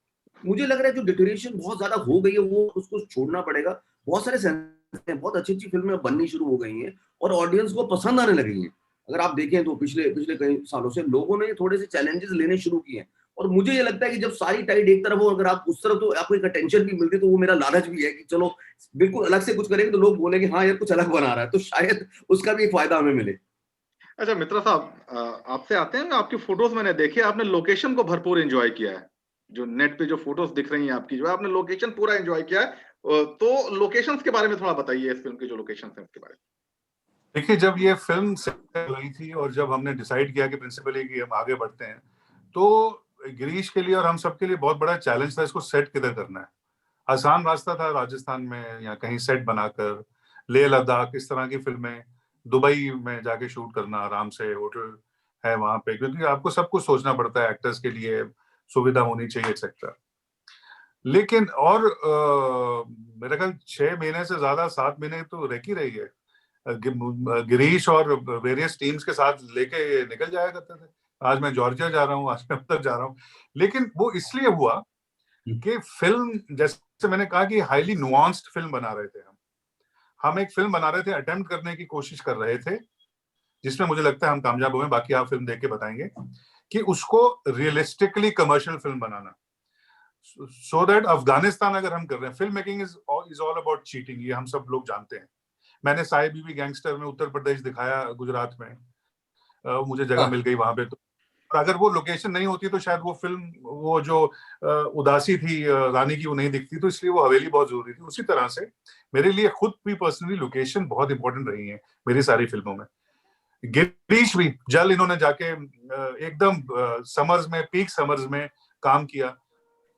मुझे लग रहा है जो डिटोरेशन बहुत ज्यादा हो गई है, वो उसको छोड़ना पड़ेगा। बहुत सारे बहुत अच्छी-अच्छी फिल्में बननी शुरू हो गई हैं और ऑडियंस को पसंद आने लगी हैं। अगर आप देखें तो पिछले पिछले कई सालों से लोगों ने थोड़े से चैलेंजेस लेने शुरू किए हैं, और मुझे ये लगता है कि जब सारी टाइड एक तरफ हो, अगर आप उस तरफ, तो आपको एक अटेंशन भी मिलती है, तो वो मेरा लालच भी है कि चलो बिल्कुल अलग से कुछ करेंगे तो लोग बोलेंगे हाँ यार कुछ अलग बना रहा है, तो शायद उसका भी एक फायदा हमें मिले। अच्छा मित्रा साहब, आपसे आते हैं, आपकी फोटोज मैंने देखी, आपने लोकेशन को भरपूर एंजॉय किया है। जो नेट पे जो फोटोज दिख रही हैं आपकी, जो है, आपने लोकेशन पूरा एंजॉय किया है। तो लोकेशंस के बारे में थोड़ा बताइए, इस फिल्म के जो लोकेशंस हैं उसके बारे में। देखिए, जब ये फिल्म सेट हो रही थी और जब हमने डिसाइड किया कि प्रिंसिपली कि हम आगे बढ़ते हैं, तो गिरीश के लिए और हम सबके लिए बहुत बड़ा चैलेंज था इसको सेट किधर करना है। आसान रास्ता था राजस्थान में या कहीं सेट बनाकर, लेह लद्दाख इस तरह की फिल्में, दुबई में जाके शूट करना, आराम से होटल है वहां पे, क्योंकि आपको सब कुछ सोचना पड़ता है, एक्टर्स के लिए सुविधा होनी चाहिए एक्सेट्रा। लेकिन और मेरे ख्याल 6 महीने से ज्यादा, 7 महीने तो रह ही रही है, गिरीश और वेरियस टीम्स के साथ लेके निकल जाया करते थे। आज मैं जॉर्जिया जा रहा हूँ, आज मैं उधर जा रहा हूँ, लेकिन वो इसलिए हुआ कि फिल्म, जैसे मैंने कहा कि हाईली नुआंस्ड फिल्म बना रहे थे हम एक फिल्म बना रहे थे, अटेम्प्ट करने की कोशिश कर रहे थे, जिसमें मुझे लगता है हम कामयाब हुए, बाकी आप फिल्म देख के बताएंगे, कि उसको realistically commercial film banana, so that Afghanistan अगर हम कर रहे हैं, film making is all about cheating, ये हम सब लोग जानते हैं। मैंने साई बीबी गैंगस्टर में उत्तर प्रदेश दिखाया, गुजरात में, मुझे जगह मिल गई वहां पे, तो और अगर वो लोकेशन नहीं होती तो शायद वो फिल्म, वो जो उदासी थी रानी की, वो नहीं दिखती, तो इसलिए वो हवेली बहुत जरूरी थी। उसी तरह से मेरे लिए खुद भी पर्सनली लोकेशन बहुत इंपॉर्टेंट रही है मेरी सारी फिल्मों में। गिरीश भी, जल इन्होंने जाके एकदम समर्स में, पीक समर्स में काम किया,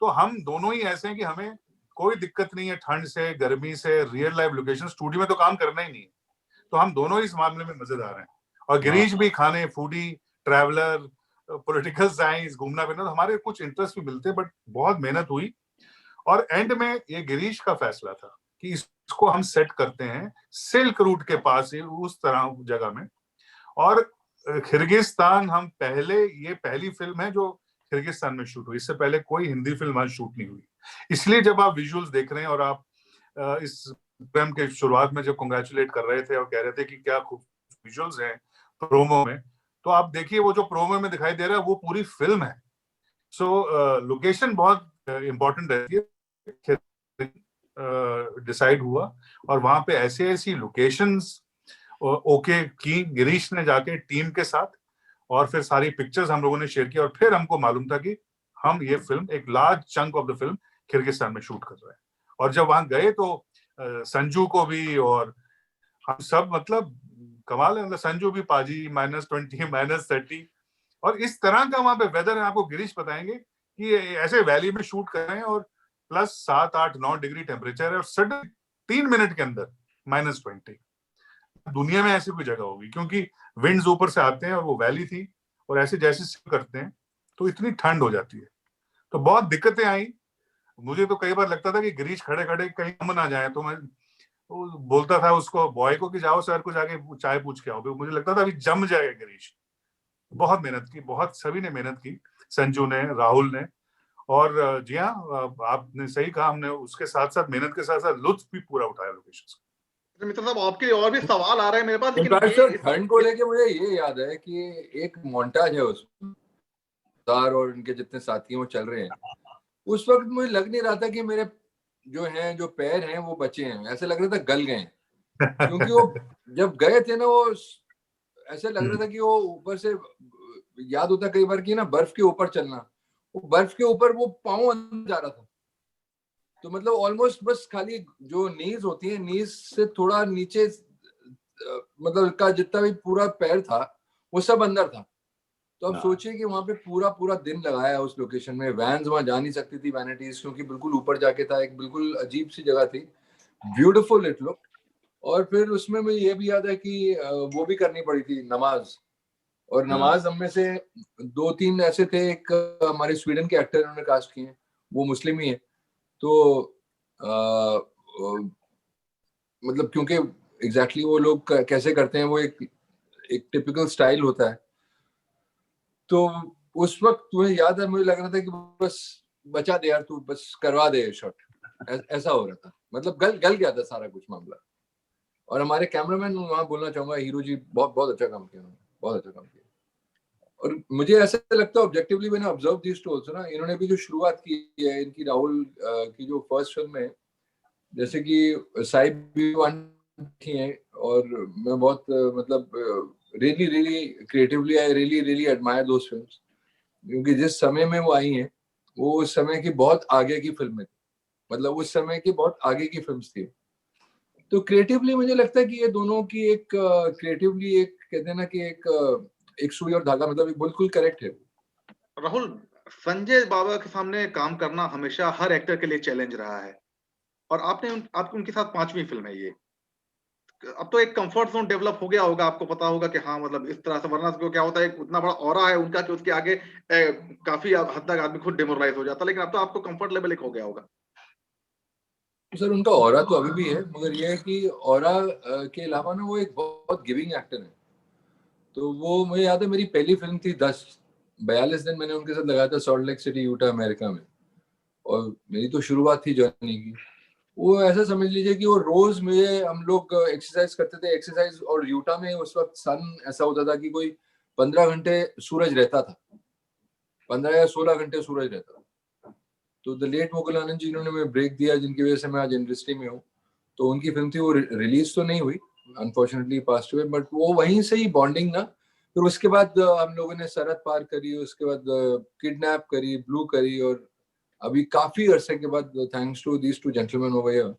तो हम दोनों ही ऐसे हैं कि हमें कोई दिक्कत नहीं है ठंड से, गर्मी से, रियल लाइफ लोकेशन, स्टूडियो में तो काम करना ही नहीं है, तो हम दोनों इस मामले में मजेदार हैं। और गिरीश भी खाने, फूडी, ट्रैवलर, पॉलिटिकल साइंस, घूमना फिरना, तो हमारे कुछ इंटरेस्ट भी मिलते, बट बहुत मेहनत हुई, और एंड में ये गिरीश का फैसला था कि इसको हम सेट करते हैं सिल्क रूट के पास ही, उस तरह जगह में। और किर्गिस्तान, हम पहले, ये पहली फिल्म है जो किर्गिस्तान में शूट हुई, इससे पहले कोई हिंदी फिल्म आज शूट नहीं हुई। इसलिए जब आप विजुअल्स देख रहे हैं, और आप इस फिल्म के शुरुआत में जब कांग्रेचुलेट कर रहे थे और कह रहे थे कि क्या खूब विजुअल्स हैं प्रोमो में, तो आप देखिए वो जो प्रोमो में दिखाई दे रहा है वो पूरी फिल्म है। सो लोकेशन बहुत इंपॉर्टेंट रहती है, डिसाइड हुआ और वहां पे ऐसी ऐसी लोकेशंस ओके की गिरीश ने जाके टीम के साथ, और फिर सारी पिक्चर्स हम लोगों ने शेयर की, और फिर हमको मालूम था कि हम ये फिल्म, एक large chunk of the film Kyrgyzstan में शूट कर रहे हैं। और जब वहां गए तो संजू को भी और हम सब, मतलब कमाल है, मतलब संजू भी पाजी -20 -30, और इस तरह का वहां पे वेदर है। आपको गिरीश बताएंगे कि ऐसे वैली में शूट कर रहे हैं और प्लस 7, 8, 9 डिग्री टेम्परेचर है, और सडन 3 मिनट के अंदर -20। दुनिया में ऐसी कोई जगह होगी, क्योंकि विंड्स ऊपर से आते हैं और वो वैली थी, और ऐसे जैसे करते हैं तो इतनी ठंड हो जाती है। तो बहुत दिक्कतें आई। मुझे तो कई बार लगता था कि गिरीश खड़े खड़े कहीं हम ना जाए, तो मैं बोलता था उसको, बॉय को, कि जाओ सर को जाके चाय पूछ के आओ। मुझे लगता था अभी जम जाएगा गिरीश। बहुत मेहनत की, बहुत सभी ने मेहनत की, संजू ने, राहुल ने, और जी हाँ, आपने सही कहा, हमने उसके साथ साथ, मेहनत के साथ साथ लुत्फ भी पूरा उठाया लोकेशन का। मित्र साहब, आपके और भी सवाल आ रहे हैं मेरे पास, लेकिन सर ठंड को लेके मुझे ये याद है कि एक मोन्टाज है उसमें, और उनके जितने साथी वो चल रहे हैं, उस वक्त मुझे लग नहीं रहा था कि मेरे जो पैर हैं वो बचे हैं, ऐसे लग रहा था गल गए हैं। क्योंकि वो जब गए थे ना, वो ऐसे लग रहा था कि वो ऊपर से, याद होता कई बार कि ना बर्फ के ऊपर चलना, वो बर्फ के ऊपर वो पाँव अंदर जा रहा था। तो मतलब ऑलमोस्ट बस खाली जो नीज होती है, नीज से थोड़ा नीचे, मतलब का जितना भी पूरा पैर था वो सब अंदर था। तो अब सोचिए कि वहां पे पूरा पूरा दिन लगाया उस लोकेशन में। वैन्स वहां जा नहीं सकती थी, वैनिटीज, क्योंकि बिल्कुल ऊपर जाके था, एक बिल्कुल अजीब सी जगह थी, ब्यूटीफुल इट लुक। और फिर उसमें मुझे ये भी याद है कि वो भी करनी पड़ी थी नमाज, और नमाज हम में से 2-3 ऐसे थे, एक हमारे स्वीडन के एक्टर उन्होंने कास्ट किए, वो मुस्लिम ही है। तो मतलब क्योंकि एग्जैक्टली वो लोग कैसे करते हैं, वो एक टिपिकल स्टाइल होता है। तो उस वक्त तुम्हें याद है, मुझे लग रहा था कि बस बचा दे यार, तू बस करवा दे शॉट, ऐसा हो रहा था। मतलब गल गया था सारा कुछ मामला। और हमारे कैमरामैन, वहां बोलना चाहूंगा, हीरो जी, बहुत बहुत अच्छा काम किया उन्होंने, बहुत अच्छा काम किया। और मुझे ऐसा लगता है ऑब्जेक्टिवली, मैंने ऑब्जर्व दिस टू आल्सो ना, इन्होंने भी जो शुरुआत की है इनकी, राहुल की जो फर्स्ट फिल्म है, जैसे कि साहिब भी वन थी है, और मैं बहुत मतलब really really creatively, I really really admire those films, क्योंकि जिस समय में वो आई हैं, वो उस समय की बहुत आगे की फिल्में थी, मतलब उस समय की बहुत आगे की फिल्म्स थी। तो क्रिएटिवली मुझे लगता है कि ये दोनों की एक क्रिएटिवली, एक कहते हैं ना कि एक सुई और धागा, मतलब बिल्कुल करेक्ट है। राहुल, संजय बाबा के सामने काम करना हमेशा हर एक्टर के लिए चैलेंज रहा है, और आपकी उनके साथ 5वीं फिल्म है ये। अब तो एक कंफर्ट जोन डेवलप हो गया होगा, आपको पता होगा कि हाँ, मतलब इस तरह से, वरना तो क्या होता है, उतना बड़ा ऑरा है उनका कि उसके आगे काफी हद तक आदमी खुद डिमोरलाइज हो जाता है, लेकिन अब तो आपको कंफर्ट लेवल एक हो गया होगा। सर उनका ऑरा तो अभी भी है, मगर ये है कि ऑरा के अलावा ना, वो एक बहुत गिविंग एक्टर है। तो वो मुझे याद है, मेरी पहली फिल्म थी 10, 42 दिन मैंने उनके साथ लगाया था salt lake city, Utah, America में। और मेरी तो शुरुआत थी जर्नी की। वो ऐसा समझ लीजिए कि वो रोज मुझे, हम लोग एक्सरसाइज करते थे, एक्सरसाइज, और यूटा में उस वक्त सन ऐसा होता था कि कोई 15 घंटे सूरज रहता था, 15 या 16 घंटे सूरज रहता था। तो द लेट मुकुल आनंद जी, इन्होंने मुझे ब्रेक दिया, जिनकी वजह से मैं आज इंडस्ट्री में हूँ। तो उनकी फिल्म थी, वो रिलीज तो नहीं हुई, अनफॉर्चुनेटली पास्ट हुए, बट वो वहीं से ही बॉन्डिंग ना। फिर उसके बाद हम लोगों ने सरहद पार करी, उसके बाद किडनैप करी, ब्लू करी, और अभी काफी अरसे के बाद, thanks to these two gentleman over here,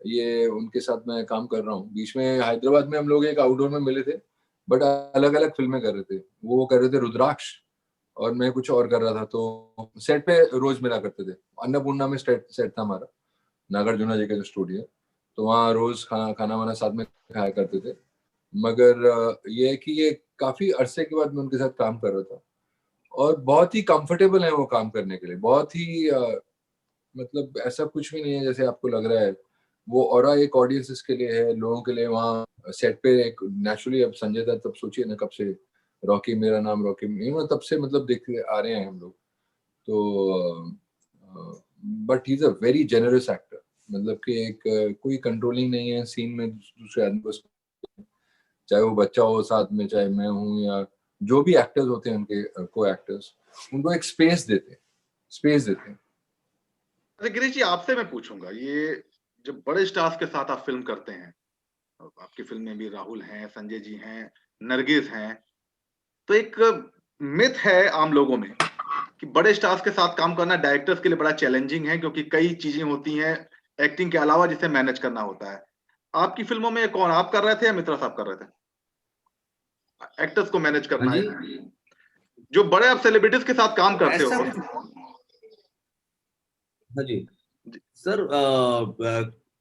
ये उनके साथ मैं काम कर रहा हूँ। बीच में हैदराबाद में हम लोग एक आउटडोर में मिले थे, बट अलग अलग फिल्में कर रहे थे। वो कर रहे थे रुद्राक्ष, और मैं कुछ और कर रहा था। तो सेट पे रोज मिला करते थे, अन्नपूर्णा में सेट था हमारा, नागार्जुना जी का जो स्टूडियो, तो वहाँ रोज खाना वाना साथ में खाया करते थे। मगर ये है कि ये काफी अरसे के बाद मैं उनके साथ काम कर रहा था, और बहुत ही कंफर्टेबल है वो काम करने के लिए, बहुत ही मतलब ऐसा कुछ भी नहीं है जैसे आपको लग रहा है। वो ऑरा एक ऑडियंसेस के लिए है, लोगों के लिए। वहाँ सेट पे एक नेचुरली, अब संजय दत्त, तब सोचिए ना, कब से रॉकी, मेरा नाम रॉकी, तब से मतलब देखते आ रहे हैं हम लोग। तो but he is a very generous actor, मतलब कि एक कोई कंट्रोलिंग नहीं है सीन में दूसरे आदमी को, चाहे वो बच्चा हो साथ में, चाहे मैं हूँ, या जो भी एक्टर्स होते हैं उनके को एक्टर्स, उनको एक स्पेस देते हैं। अच्छा गिरीश जी, आपसे मैं पूछूंगा, ये जब बड़े स्टार्स के साथ आप फिल्म करते हैं, आपकी फिल्म में भी राहुल हैं, संजय जी हैं, नरगिस हैं, तो एक मिथ है आम लोगों में कि बड़े स्टार्स के साथ काम करना डायरेक्टर्स के लिए बड़ा चैलेंजिंग है, क्योंकि कई चीजें होती हैं एक्टिंग के अलावा जिसे मैनेज करना होता है। आपकी फिल्मों में कौन, आप कर रहे थे या मित्रा साहब कर रहे थे? एक्टर्स को मैनेज हाँ करना जी, है, जो बड़े आप सेलिब्रिटीज के साथ काम करते ऐसा हो। कुछ, हाँ जी जी, सर,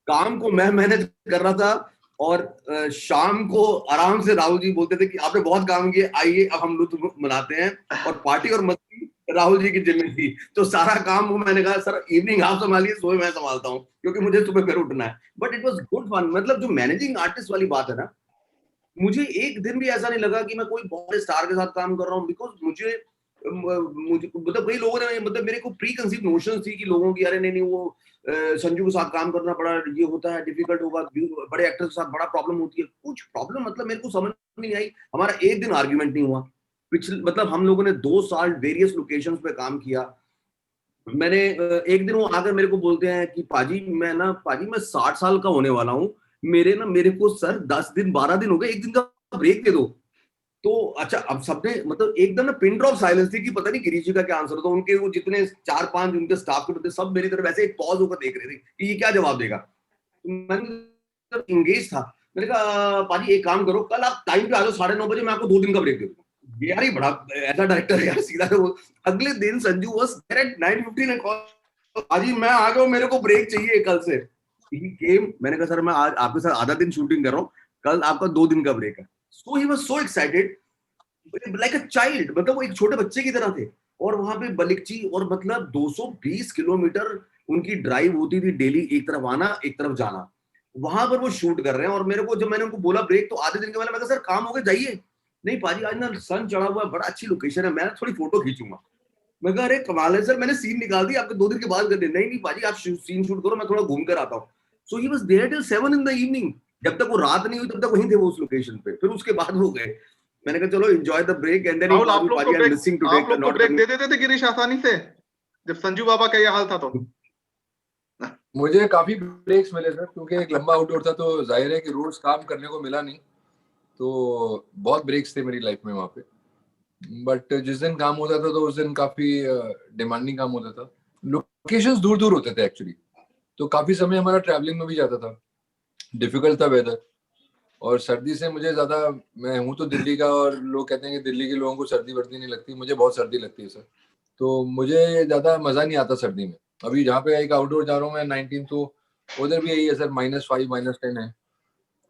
काम को मैं मैनेज कर रहा था, और शाम को आराम से राहुल जी बोलते थे कि आपने बहुत काम किया, आइए अब हम लुत्फ मनाते हैं, और पार्टी और मस्ती राहुल जी की जिम्मे थी। तो सारा काम वो, मैंने कहा सर इवनिंग आप संभालिए, सुबह मैं संभालता हूँ, क्योंकि मुझे सुबह फिर उठना है। But it was good fun. मतलब जो मैनेजिंग आर्टिस्ट वाली बात है ना, मुझे एक दिन भी ऐसा नहीं लगा कि मैं कोई बहुत स्टार के साथ काम कर रहा हूँ, बिकॉज मुझे मुझे मतलब कई लोगों ने, मतलब मेरे को प्री कंसीव नोशन थी कि लोगों की, अरे नहीं नहीं वो संजू के साथ काम करना बड़ा ये होता है, डिफिकल्ट होगा, बड़े एक्टर्स के साथ बड़ा प्रॉब्लम होती है। कुछ प्रॉब्लम मतलब मेरे को समझ में नहीं आई। हमारा एक दिन आर्ग्यूमेंट नहीं हुआ। पिछले मतलब हम लोगों ने 2 साल वेरियस लोकेशंस पे काम किया। मैंने एक दिन वो आकर मेरे को बोलते हैं कि पाजी मैं 60 साल का होने वाला हूँ, मेरे को सर 10 दिन 12 दिन हो गए, एक दिन का ब्रेक दे दो। तो अच्छा, अब सबने मतलब एकदम ना पिन ड्रॉप साइलेंस थी कि पता नहीं गिरीश जी का क्या आंसर होता। उनके वो जितने 4-5 उनके स्टाफ के बंदे सब मेरी तरफ ऐसे एक पॉज होकर देख रहे थे कि ये क्या जवाब देगा। तो मैंने इंगेज था। मैंने कहा पाजी एक काम करो, कल आप टाइम पे आ जाओ 9:30 बजे, मैं आपको 2 दिन का ब्रेक दे दूंगा। ये यार, ये बड़ा ऐसा डायरेक्टर है यार, सीधा वो। अगले दिन संजू वाज देयर एट 9:15 पाजी मैं आ गया, मेरे को ब्रेक चाहिए कल से। ही केम। मैंने कहा सर मैं आज आपके साथ आधा दिन शूटिंग कर रहा हूँ, कल आपका 2 दिन का ब्रेक है। So he was so excited like a child. मतलब वो एक छोटे बच्चे की तरह थे। और वहां पे बलिकची, और मतलब 220 किलोमीटर उनकी ड्राइव होती थी डेली, एक तरफ आना एक तरफ जाना। वहां पर वो शूट कर रहे हैं, और मेरे को जब मैंने उनको बोला ब्रेक, तो आधे दिन के बाद मैं कहा सर काम हो गया जाइए। नहीं पाजी आज ना सन चढ़ा हुआ है, बड़ा अच्छी लोकेशन है, मैं थोड़ी फोटो खींचूंगा। मैं कहा अरे कमाल है सर, मैंने सीन निकाल दी, आपके 2 दिन के बाद कर दे। नहीं नहीं पाजी आप सीन शूट करो, मैं थोड़ा घूम कर आता हूँ। So he was there till 7 in the evening. जब तक वो रात नहीं हुई तब तक वहीं थे वो उस लोकेशन पे। फिर उसके बाद वो गए। मैंने कहा चलो enjoy the break, and then he Rahul, called me paaji I am missing today, आप लोग को नॉट ब्रेक कमिंग। दे देते थे गिरीश आसानी से, जब संजू बाबा का यह हाल था तो? मुझे काफी ब्रेक्स मिले सर, क्योंकि एक लंबा आउटडोर था, तो जाहिर है कि रोज काम करने को मिला नहीं। तो बहुत ब्रेक्स थे मेरी लाइफ में वहाँ पे। बट जिस दिन काम होता था तो उस दिन काफी डिमांडिंग काम होता था। लोकेशंस दूर दूर होते थे एक्चुअली, तो काफी समय हमारा ट्रैवलिंग में भी जाता था। डिफिकल्ट था वेदर, और सर्दी से मुझे ज्यादा, मैं हूँ तो दिल्ली का, और लोग कहते हैं कि दिल्ली के लोगों को सर्दी वर्दी नहीं लगती, मुझे बहुत सर्दी लगती है सर। तो मुझे ज्यादा मजा नहीं आता सर्दी में। अभी जहाँ पे एक आउटडोर जा रहा हूँ मैं 19, तो उधर भी यही है सर, -5 -10 है।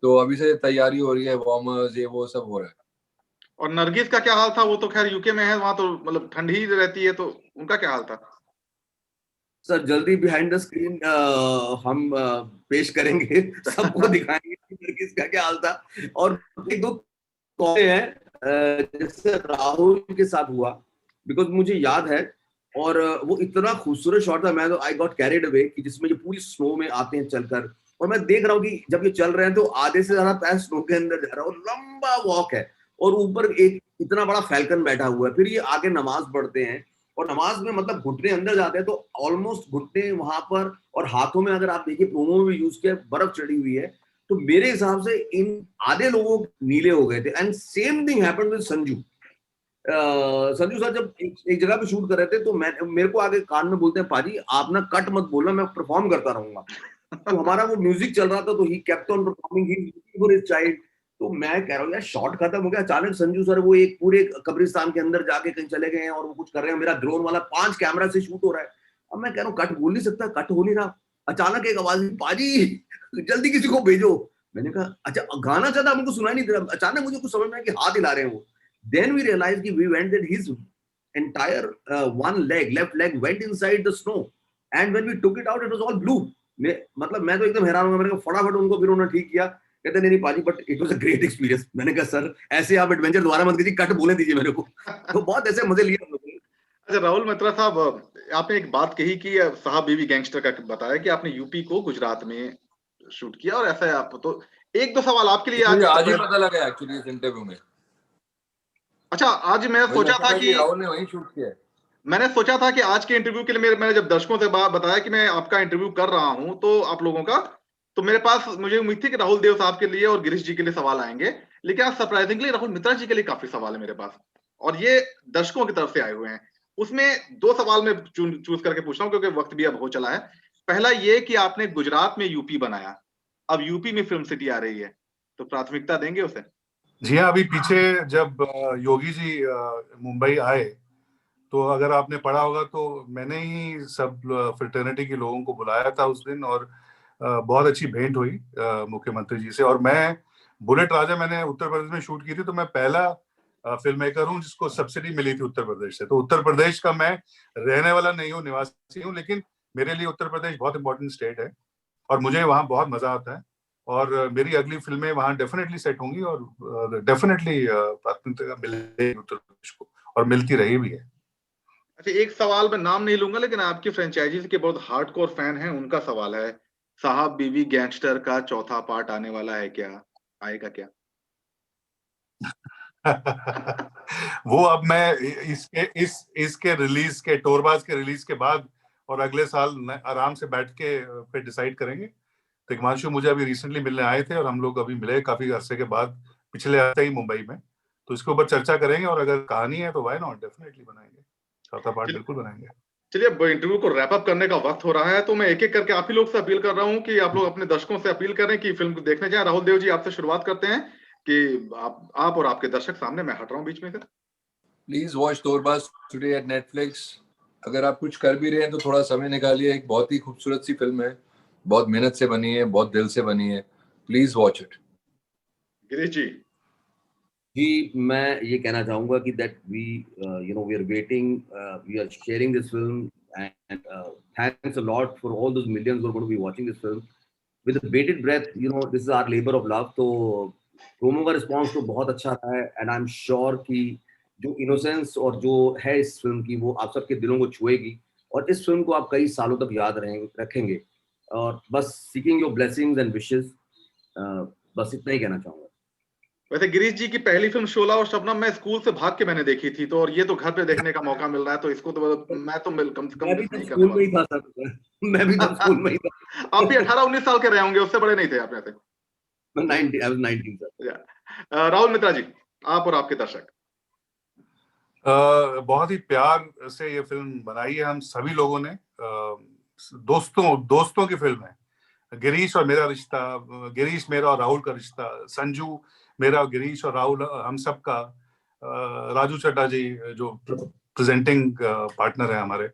तो अभी से तैयारी हो रही है, वार्मर्स ये वो सब हो रहा है। और नरगिस का क्या हाल था? वो तो खैर यूके में है, वहां तो मतलब ठंडी ही रहती है, तो उनका क्या हाल था? सर जल्दी बिहाइंड द स्क्रीन हम पेश करेंगे, सबको दिखाएंगे कि नरगिस का क्या हाल था। और एक दो कौन हैं जैसे राहुल के साथ हुआ, बिकॉज मुझे याद है। और वो इतना खूबसूरत शॉट था, मैं तो आई गॉट कैरिड अवे कि जिसमें ये पूरी स्नो में आते हैं चलकर, और मैं देख रहा हूँ कि जब ये चल रहे हैं तो आधे से ज्यादा पैर स्नो के अंदर जा रहा है, और लंबा वॉक है, और ऊपर एक इतना बड़ा फैल्कन बैठा हुआ है। फिर ये आगे नमाज पढ़ते हैं, और नमाज में मतलब घुटने अंदर जाते हैं, तो ऑलमोस्ट घुटने वहां पर, और हाथों में अगर आप देखिए प्रोमो में भी यूज किया, बर्फ चढ़ी हुई है। तो मेरे हिसाब से इन आधे लोगों नीले हो गए थे। And same thing happened with Sanju. Sanju sir जब एक जगह पे शूट कर रहे थे, तो मेरे को आगे कान में बोलते हैं पाजी आप ना कट मत बोलना, मैं परफॉर्म करता रहूंगा। तो हमारा वो म्यूजिक चल रहा था, तो he kept on performing, he looking for his child. तो मैं कह रहा हूँ यार शॉट खत्म हो गया, अचानक संजू सर वो एक पूरे कब्रिस्तान के अंदर जाके कहीं चले गए हैं, और वो कुछ कर रहे हैं, मेरा ड्रोन वाला 5 कैमरा से शूट हो रहा है। अब मैं कह रहा हूँ कट बोल नहीं सकता, कट हो नहीं रहा। अचानक एक आवाज, पाजी जल्दी किसी को भेजो। मैंने कहा अच्छा गाना चाहता, हमको सुनाई नहीं दे रहा। अचानक मुझे कुछ समझ में आया कि हाथ हिला रहे हैं वो। देन वी रियलाइज कि we went that his entire left leg went inside the snow, and when we took it out it was all blue. मतलब मैं तो एकदम हैरान हो गया। मैंने कहा फटाफट उनको फिर उन्होंने ठीक किया। कहते नहीं नहीं पाजी but it was a great experience. मैंने कहा सर ऐसे आप एडवेंचर दोबारा मत कीजिए, कट बोले दीजिए मेरे को। तो बहुत ऐसे मजे लिए हम लोगों ने। अच्छा राहुल मित्रा साहब, आपने एक बात कही कि साहब बीवी गैंगस्टर का बताया कि आपने यूपी को गुजरात में शूट किया, और ऐसा है आप तो। एक दो सवाल आपके लिए मुझे आज आज ही पता लगा एक्चुअली इस इंटरव्यू में। अच्छा, आज मैं मुझे सोचा लगता था था कि कि राहुल ने वहीं शूट किया है। मैंने सोचा था कि आज के इंटरव्यू के लिए मैंने जब दर्शकों से बताया कि मैं आपका इंटरव्यू कर रहा हूं तो आप लोगों का, तो मेरे पास मुझे उम्मीद थी कि राहुल देव साहब के लिए और गिरीश जी के लिए सवाल आएंगे, लेकिन आज सरप्राइजिंगली राहुल मित्रा जी के लिए काफी सवाल है मेरे पास, और ये दर्शकों की तरफ से आए हुए हैं। उसमें 2 सवाल मैं चूज करके पूछ रहा हूं क्योंकि वक्त भी अब हो चला है। पहला ये कि आपने गुजरात में यूपी बनाया, अब यूपी में फिल्म सिटी आ रही है, तो प्राथमिकता देंगे उसे? जी हाँ, अभी पीछे जब योगी जी मुंबई आए तो अगर आपने पढ़ा होगा तो मैंने ही सब फ्रेटर्निटी के लोगों को बुलाया था उस दिन, और बहुत अच्छी भेंट हुई मुख्यमंत्री जी से। और मैं बुलेट राजा मैंने उत्तर प्रदेश में शूट की थी, तो मैं पहला फिल्म मेकर हूँ जिसको सब्सिडी मिली थी उत्तर प्रदेश से। तो उत्तर प्रदेश का मैं रहने वाला नहीं हूँ, निवासी हूँ, लेकिन मेरे लिए उत्तर प्रदेश बहुत इंपॉर्टेंट स्टेट है और मुझे वहाँ बहुत मजा आता है। और मेरी अगली फिल्में वहाँ डेफिनेटली सेट होंगी और डेफिनेटली प्राथमिकता मिलेगी उत्तर प्रदेश को, और मिलती रही भी है। अच्छा, एक सवाल मैं नाम नहीं लूंगा, लेकिन आपकी फ्रेंचाइजीज के बहुत हार्डकोर फैन हैं, उनका सवाल है, साहब बीवी गैंगस्टर का चौथा पार्ट आने वाला है क्या? आएगा क्या? वो अब मैं इसके रिलीज के, टोरबाज के रिलीज के बाद और अगले साल आराम से बैठ के फिर डिसाइड करेंगे। तो हिमांशु मुझे अभी रिसेंटली मिलने आए थे और हम लोग अभी मिले काफी अरसे के बाद, पिछले हफ्ते ही मुंबई में। तो इसके ऊपर चर्चा करेंगे और अगर कहानी है तो व्हाई नॉट, डेफिनेटली बनाएंगे, चौथा पार्ट बिल्कुल बनाएंगे। चलिए, अब इंटरव्यू को रैप अप करने का वक्त हो रहा है, तो मैं एक एक करके आप ही लोग से अपील कर रहा हूं कि आप लोग अपने दर्शकों से अपील करें कि फिल्म को देखने जाएं। राहुल देव जी, आपसे शुरुआत करते हैं कि आप और आपके दर्शक सामने, मैं हट रहा हूं बीच में से। Please watch Torbaaz today at Netflix. अगर आप कुछ कर भी रहे हैं तो थोड़ा समय निकालिए, एक बहुत ही खूबसूरत सी फिल्म है, बहुत मेहनत से बनी है, बहुत दिल से बनी है, please watch it. Girish ji. जी, मैं ये कहना चाहूंगा कि that we we are waiting, we are sharing this film and thanks a lot for all those millions who are going to be watching this film with a bated breath. This is our labour of love. तो प्रोमो का रिस्पांस तो बहुत अच्छा रहा है एंड आई एम श्योर कि जो इनोसेंस और जो है इस फिल्म की वो आप सबके दिलों को छुएगी, और इस फिल्म को आप कई सालों तक याद रखेंगे। और बस seeking your blessings and wishes, बस इतना ही कहना चाहूंगा। वैसे गिरीश जी की पहली फिल्म शोला और शबनम मैं स्कूल से भाग के मैंने देखी थी, तो और ये तो घर पे देखने का मौका मिल रहा है, तो इसको तो मैं तो कम से कम मैं भी मिस तब नहीं करने स्कूल में ही वाला। था सर, मैं भी तब स्कूल में ही था। आप भी 18-19 साल के रहे होंगे, उससे बड़े नहीं थे आप ऐसे। 90, I was 19 सर। राहुल मित्रा जी, आप और आपके दर्शक। बहुत ही प्यार से ये फिल्म बनाई है हम सभी लोगों ने। दोस्तों की फिल्म है। गिरीश और मेरा रिश्ता, गिरीश मेरा और राहुल का रिश्ता, संजू मेरा और गिरीश और राहुल हम सब का, राजू चड्डा जी जो प्रेजेंटिंग पार्टनर है हमारे,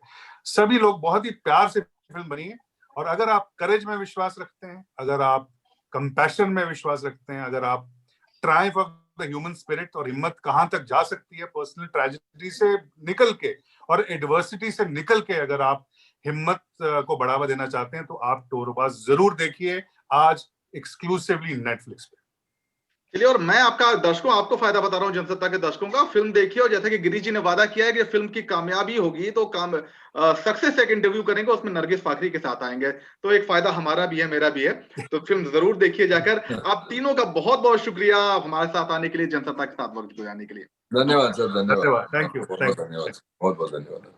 सभी लोग, बहुत ही प्यार से फिल्म बनी है। और अगर आप करेज में विश्वास रखते हैं, अगर आप कंपैशन में विश्वास रखते हैं, अगर आप Triumph of the human spirit और हिम्मत कहां तक जा सकती है पर्सनल ट्रेजेडी से निकल के और एडवर्सिटी से निकल के, अगर आप हिम्मत को बढ़ावा देना चाहते हैं तो आप टोरबाज जरूर देखिए, आज एक्सक्लूसिवली नेटफ्लिक्स पे। चलिए, और मैं आपका दर्शकों, आपको फायदा बता रहा हूं, जनसत्ता के दर्शकों का, फिल्म देखिए, और जैसे कि गिरीश जी ने वादा किया है कि फिल्म की कामयाबी होगी तो सक्सेस एक इंटरव्यू करेंगे, उसमें नरगिस फाकरी के साथ आएंगे, तो एक फायदा हमारा भी है, मेरा भी है। तो फिल्म जरूर देखिए जाकर। आप तीनों का बहुत बहुत शुक्रिया हमारे साथ आने के लिए, जनसत्ता के साथ वक्त गुजारने के लिए। धन्यवाद सर, धन्यवाद। धन्यवाद, थैंक यू, बहुत बहुत धन्यवाद, बहुत बहुत धन्यवाद।